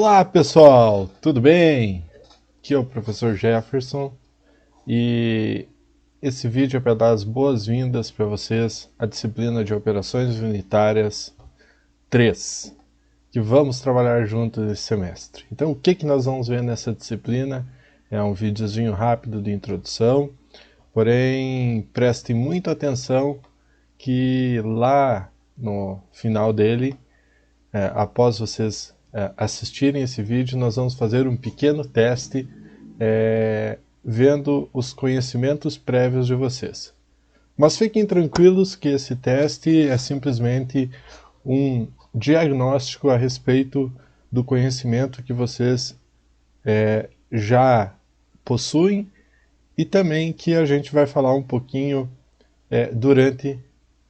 Olá pessoal, tudo bem? Aqui é o professor Jefferson e esse vídeo é para dar as boas-vindas para vocês à disciplina de Operações Unitárias 3, que vamos trabalhar juntos nesse semestre. Então o que nós vamos ver nessa disciplina? É um videozinho rápido de introdução, porém prestem muita atenção que lá no final dele, após vocês assistirem esse vídeo, nós vamos fazer um pequeno teste vendo os conhecimentos prévios de vocês. Mas fiquem tranquilos que esse teste é simplesmente um diagnóstico a respeito do conhecimento que vocês já possuem e também que a gente vai falar um pouquinho durante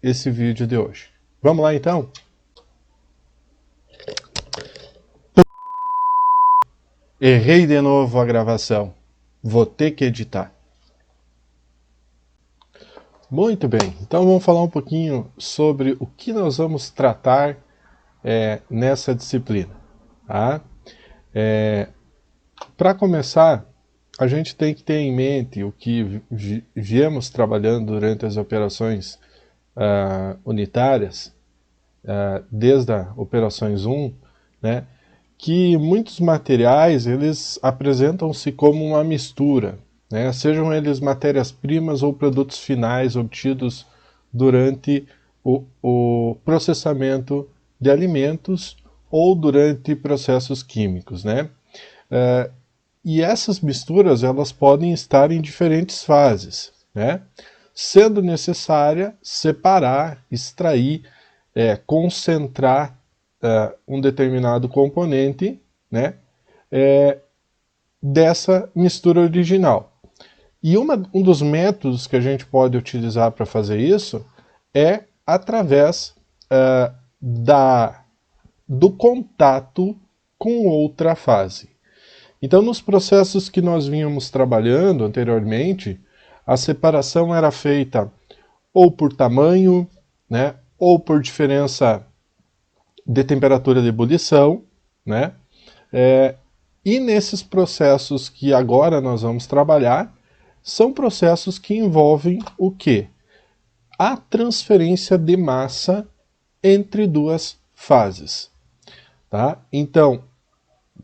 esse vídeo de hoje. Vamos lá então? Errei de novo a gravação. Vou ter que editar. Muito bem, então vamos falar um pouquinho sobre o que nós vamos tratar nessa disciplina. Tá? Para começar, a gente tem que ter em mente o que viemos trabalhando durante as operações unitárias, desde as operações 1, né? Que muitos materiais eles apresentam-se como uma mistura, né? Sejam eles matérias-primas ou produtos finais obtidos durante o processamento de alimentos ou durante processos químicos, né? E essas misturas elas podem estar em diferentes fases, né? Sendo necessária separar, extrair, concentrar um determinado componente, né, dessa mistura original. E um dos métodos que a gente pode utilizar para fazer isso é através do contato com outra fase. Então, nos processos que nós vínhamos trabalhando anteriormente, a separação era feita ou por tamanho, né, ou por diferença de temperatura de ebulição, né? E nesses processos que agora nós vamos trabalhar, são processos que envolvem o quê? A transferência de massa entre duas fases. Tá? Então,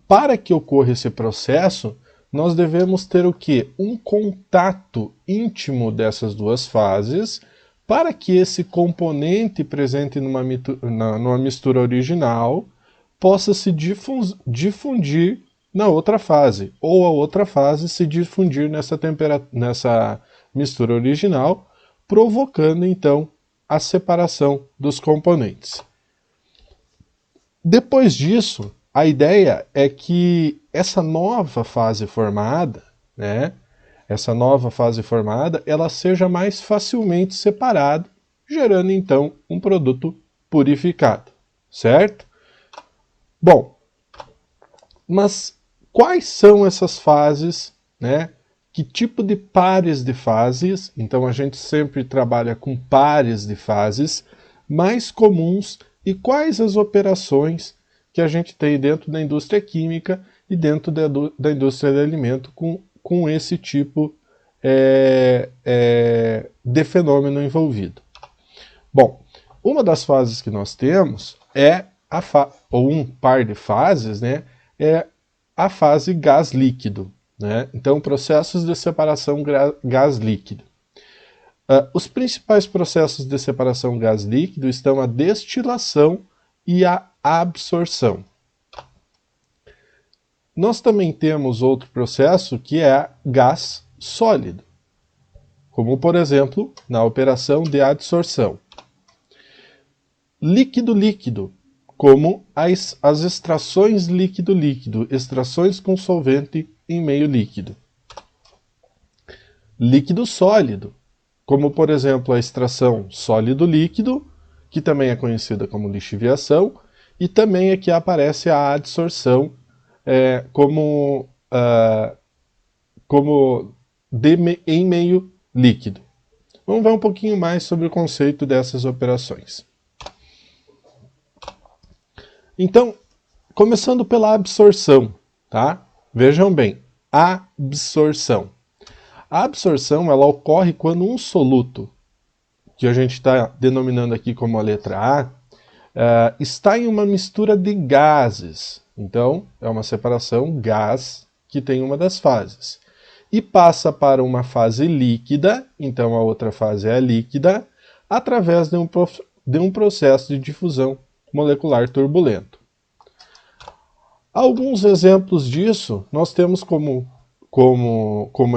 para que ocorra esse processo, nós devemos ter o quê? Um contato íntimo dessas duas fases, para que esse componente presente numa mistura original possa se difundir na outra fase, ou a outra fase se difundir nessa mistura original, provocando então a separação dos componentes. Depois disso, a ideia é que essa nova fase formada, né, ela seja mais facilmente separada, gerando então um produto purificado, certo? Bom, mas quais são essas fases, né? Que tipo de pares de fases? Então a gente sempre trabalha com pares de fases mais comuns e quais as operações que a gente tem dentro da indústria química e dentro da indústria de alimento com esse tipo de fenômeno envolvido. Bom, uma das fases que nós temos ou um par de fases, né, é a fase gás-líquido. Né? Então, processos de separação gás-líquido. Os principais processos de separação gás-líquido estão a destilação e a absorção. Nós também temos outro processo que é gás sólido, como por exemplo na operação de adsorção. Líquido-líquido, como as extrações líquido-líquido, extrações com solvente em meio líquido. Líquido sólido, como por exemplo a extração sólido-líquido, que também é conhecida como lixiviação, e também aqui aparece a adsorção em meio líquido. Vamos ver um pouquinho mais sobre o conceito dessas operações. Então, Começando pela absorção, tá? Vejam bem, absorção. A absorção, ela ocorre quando um soluto, que a gente está denominando aqui como a letra A, está em uma mistura de gases. Então, é uma separação gás que tem uma das fases. E passa para uma fase líquida, então a outra fase é a líquida, através de um processo de difusão molecular turbulento. Alguns exemplos disso, nós temos como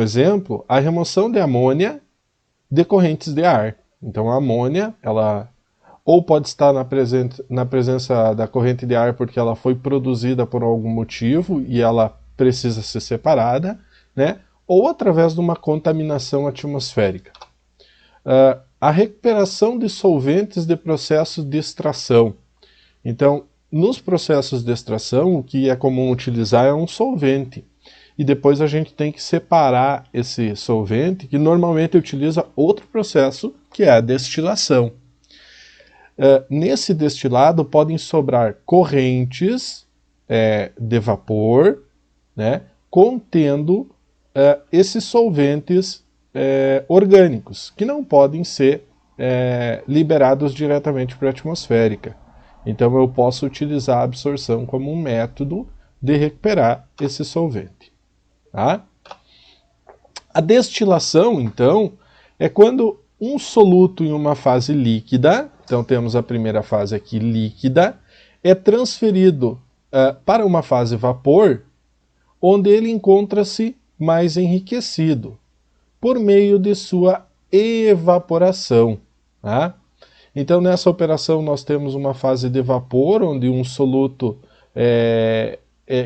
exemplo a remoção de amônia de correntes de ar. Então a amônia, ela ou pode estar na presença da corrente de ar porque ela foi produzida por algum motivo e ela precisa ser separada, né? Ou através de uma contaminação atmosférica. A recuperação de solventes de processos de extração. Então, nos processos de extração, o que é comum utilizar é um solvente. E depois a gente tem que separar esse solvente, que normalmente utiliza outro processo, que é a destilação. Nesse destilado podem sobrar correntes de vapor, né, contendo esses solventes orgânicos, que não podem ser liberados diretamente para a atmosférica. Então eu posso utilizar a absorção como um método de recuperar esse solvente. Tá? A destilação, então, é quando um soluto em uma fase líquida, então temos a primeira fase aqui líquida, é transferido para uma fase vapor, onde ele encontra-se mais enriquecido, por meio de sua evaporação. Tá? Então nessa operação nós temos uma fase de vapor, onde um soluto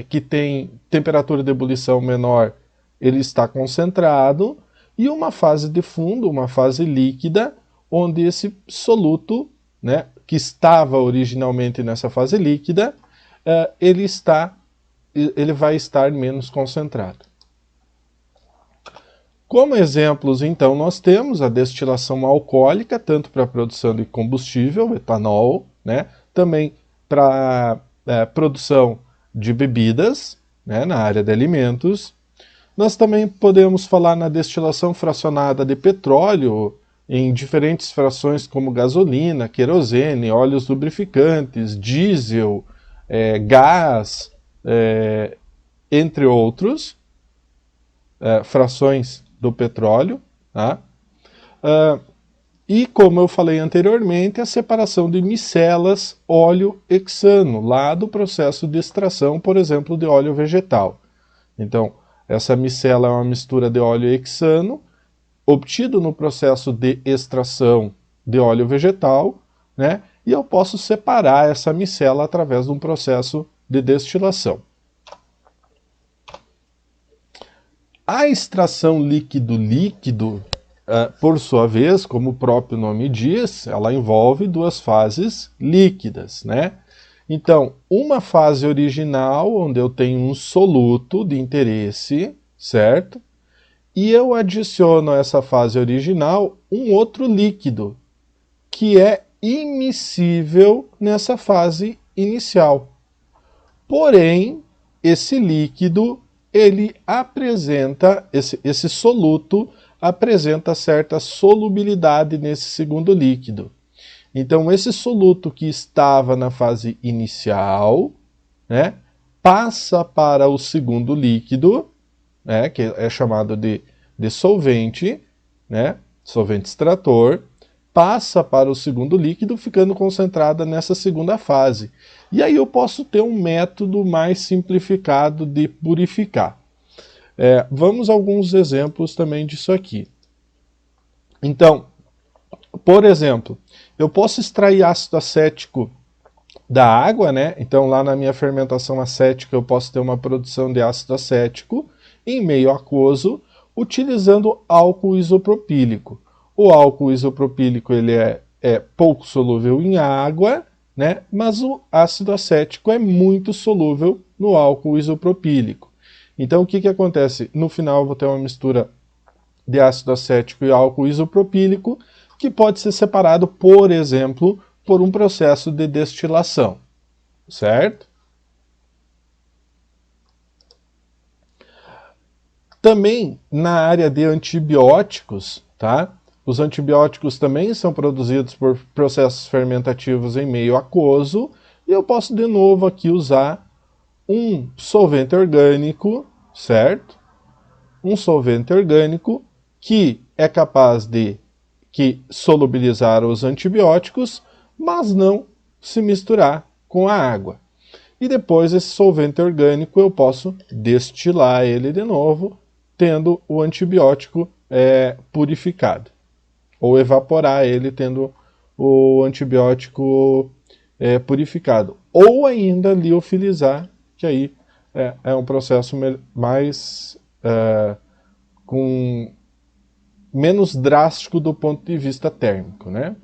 que tem temperatura de ebulição menor, ele está concentrado, e uma fase de fundo, uma fase líquida, onde esse soluto, né, que estava originalmente nessa fase líquida, ele vai estar menos concentrado. Como exemplos, então, nós temos a destilação alcoólica, tanto para a produção de combustível, etanol, né, também para produção de bebidas, né, na área de alimentos. Nós também podemos falar na destilação fracionada de petróleo, em diferentes frações como gasolina, querosene, óleos lubrificantes, diesel, gás, entre outros, frações do petróleo. Tá? E como eu falei anteriormente, a separação de micelas, óleo hexano, lá do processo de extração, por exemplo, de óleo vegetal. Então, essa micela é uma mistura de óleo hexano, obtido no processo de extração de óleo vegetal, né? E eu posso separar essa micela através de um processo de destilação. A extração líquido-líquido, por sua vez, como o próprio nome diz, ela envolve duas fases líquidas, né? Então, uma fase original, onde eu tenho um soluto de interesse, certo? E eu adiciono a essa fase original um outro líquido, que é immiscível nessa fase inicial. Porém, esse líquido, ele apresenta, esse soluto apresenta certa solubilidade nesse segundo líquido. Então, esse soluto que estava na fase inicial, né, passa para o segundo líquido, né, que é chamado de solvente, né, solvente extrator, passa para o segundo líquido, ficando concentrada nessa segunda fase. E aí eu posso ter um método mais simplificado de purificar. Vamos a alguns exemplos também disso aqui. Então, por exemplo, eu posso extrair ácido acético da água, né? Então lá na minha fermentação acética eu posso ter uma produção de ácido acético em meio aquoso, utilizando álcool isopropílico. O álcool isopropílico ele é pouco solúvel em água, né? Mas o ácido acético é muito solúvel no álcool isopropílico. Então o que acontece? No final eu vou ter uma mistura de ácido acético e álcool isopropílico, que pode ser separado, por exemplo, por um processo de destilação, certo? Também na área de antibióticos, tá? Os antibióticos também são produzidos por processos fermentativos em meio aquoso, e eu posso de novo aqui usar um solvente orgânico, certo? Um solvente orgânico que é capaz de solubilizar os antibióticos, mas não se misturar com a água. E depois esse solvente orgânico eu posso destilar ele de novo, tendo o antibiótico purificado. Ou evaporar ele tendo o antibiótico purificado. Ou ainda liofilizar, que aí é um processo mais com menos drástico do ponto de vista térmico, né?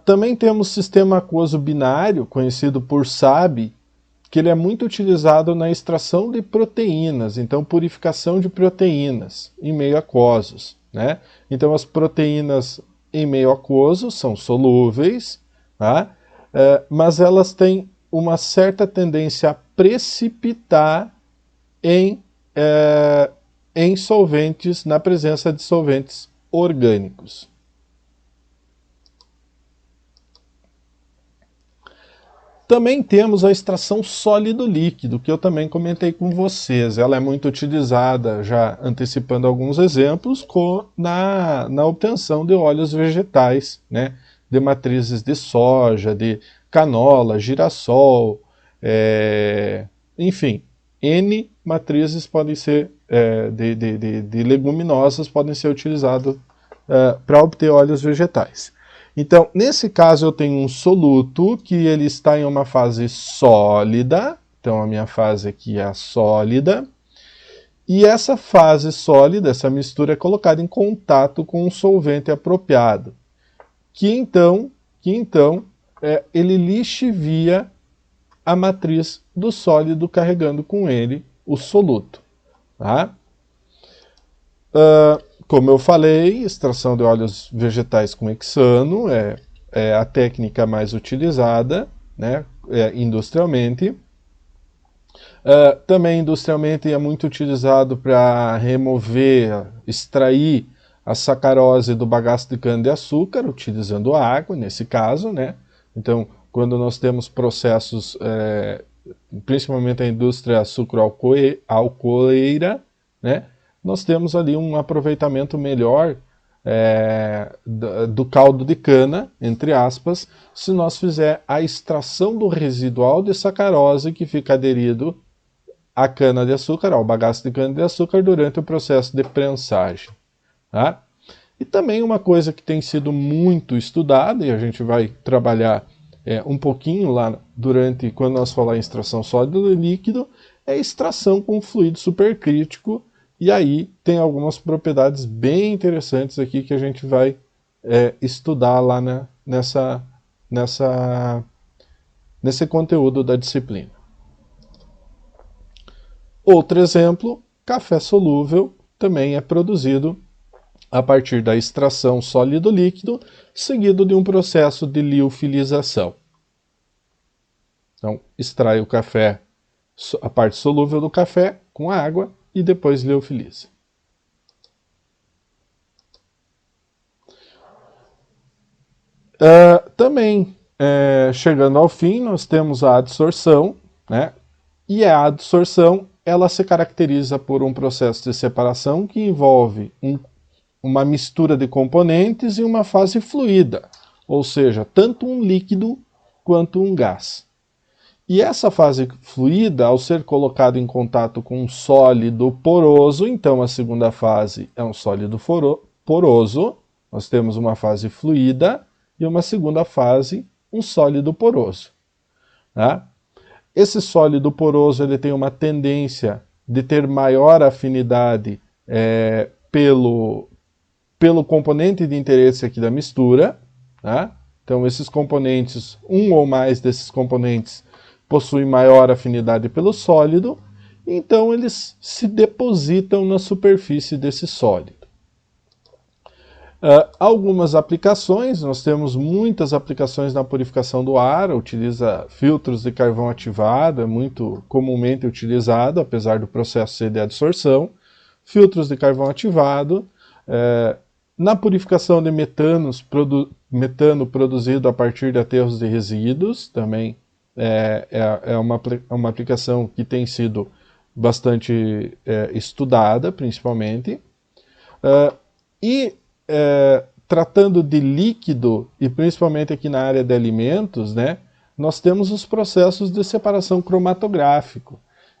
Também temos o sistema aquoso binário, conhecido por SAB, que ele é muito utilizado na extração de proteínas, então purificação de proteínas em meio aquosos, né? Então as proteínas em meio aquoso são solúveis, tá? Mas elas têm uma certa tendência a precipitar em solventes, na presença de solventes orgânicos. Também temos a extração sólido-líquido, que eu também comentei com vocês. Ela é muito utilizada, já antecipando alguns exemplos, na obtenção de óleos vegetais, né? De matrizes de soja, de canola, girassol, enfim, N matrizes podem ser, de leguminosas podem ser utilizadas para obter óleos vegetais. Então, nesse caso eu tenho um soluto que ele está em uma fase sólida, então a minha fase aqui é a sólida, e essa fase sólida, essa mistura é colocada em contato com um solvente apropriado, que então ele lixivia a matriz do sólido, carregando com ele o soluto. Tá? Como eu falei, extração de óleos vegetais com hexano é a técnica mais utilizada, né, industrialmente. Também industrialmente é muito utilizado para remover, extrair a sacarose do bagaço de cana-de-açúcar, utilizando água, nesse caso, né? Então, quando nós temos processos, principalmente a indústria sucroalcooleira, né? Nós temos ali um aproveitamento melhor do caldo de cana, entre aspas, se nós fizer a extração do residual de sacarose que fica aderido à cana-de-açúcar, ao bagaço de cana-de-açúcar, durante o processo de prensagem. Tá? E também uma coisa que tem sido muito estudada, e a gente vai trabalhar um pouquinho lá quando nós falar em extração sólido e líquido, é a extração com fluido supercrítico. E aí tem algumas propriedades bem interessantes aqui que a gente vai estudar lá nesse conteúdo da disciplina. Outro exemplo, café solúvel também é produzido a partir da extração sólido-líquido, seguido de um processo de liofilização. Então, extrai o café, a parte solúvel do café com a água, e depois liofiliza. Também, chegando ao fim, nós temos a adsorção, né? E a adsorção, ela se caracteriza por um processo de separação que envolve uma mistura de componentes e uma fase fluida, ou seja, tanto um líquido quanto um gás. E essa fase fluida, ao ser colocado em contato com um sólido poroso, então a segunda fase é um sólido poroso, nós temos uma fase fluida e uma segunda fase, um sólido poroso. Tá? Esse sólido poroso ele tem uma tendência de ter maior afinidade pelo componente de interesse aqui da mistura. Tá? Então esses componentes, um ou mais desses componentes, possuem maior afinidade pelo sólido, então eles se depositam na superfície desse sólido. Algumas aplicações, nós temos muitas aplicações na purificação do ar, utiliza filtros de carvão ativado, é muito comumente utilizado, apesar do processo ser de adsorção, filtros de carvão ativado, na purificação de metano produzido a partir de aterros de resíduos, também é uma aplicação que tem sido bastante estudada, principalmente. Tratando de líquido, e principalmente aqui na área de alimentos, né, nós temos os processos de separação cromatográfico.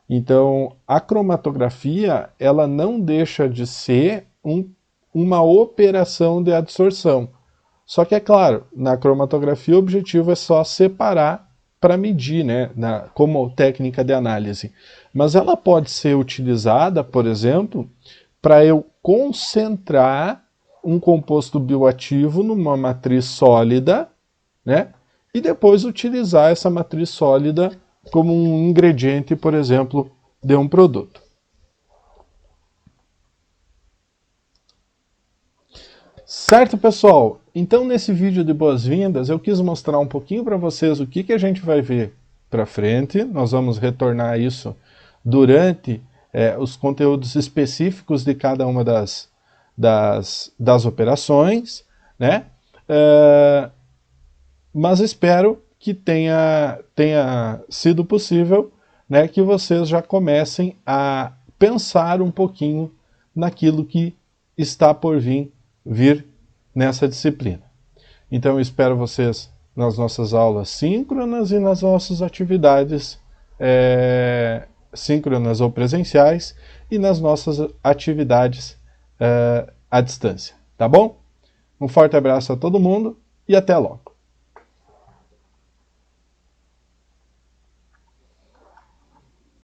Então, a cromatografia, ela não deixa de ser uma operação de adsorção. Só que, é claro, na cromatografia o objetivo é só separar para medir, né, como técnica de análise. Mas ela pode ser utilizada, por exemplo, para eu concentrar um composto bioativo numa matriz sólida, né, e depois utilizar essa matriz sólida como um ingrediente, por exemplo, de um produto. Certo, pessoal? Então, nesse vídeo de boas-vindas, eu quis mostrar um pouquinho para vocês o que a gente vai ver para frente. Nós vamos retornar isso durante os conteúdos específicos de cada uma das operações, né? Mas espero que tenha sido possível, né, que vocês já comecem a pensar um pouquinho naquilo que está por vir nessa disciplina. Então eu espero vocês nas nossas aulas síncronas e nas nossas atividades síncronas ou presenciais e nas nossas atividades à distância, tá bom? Um forte abraço a todo mundo e até logo!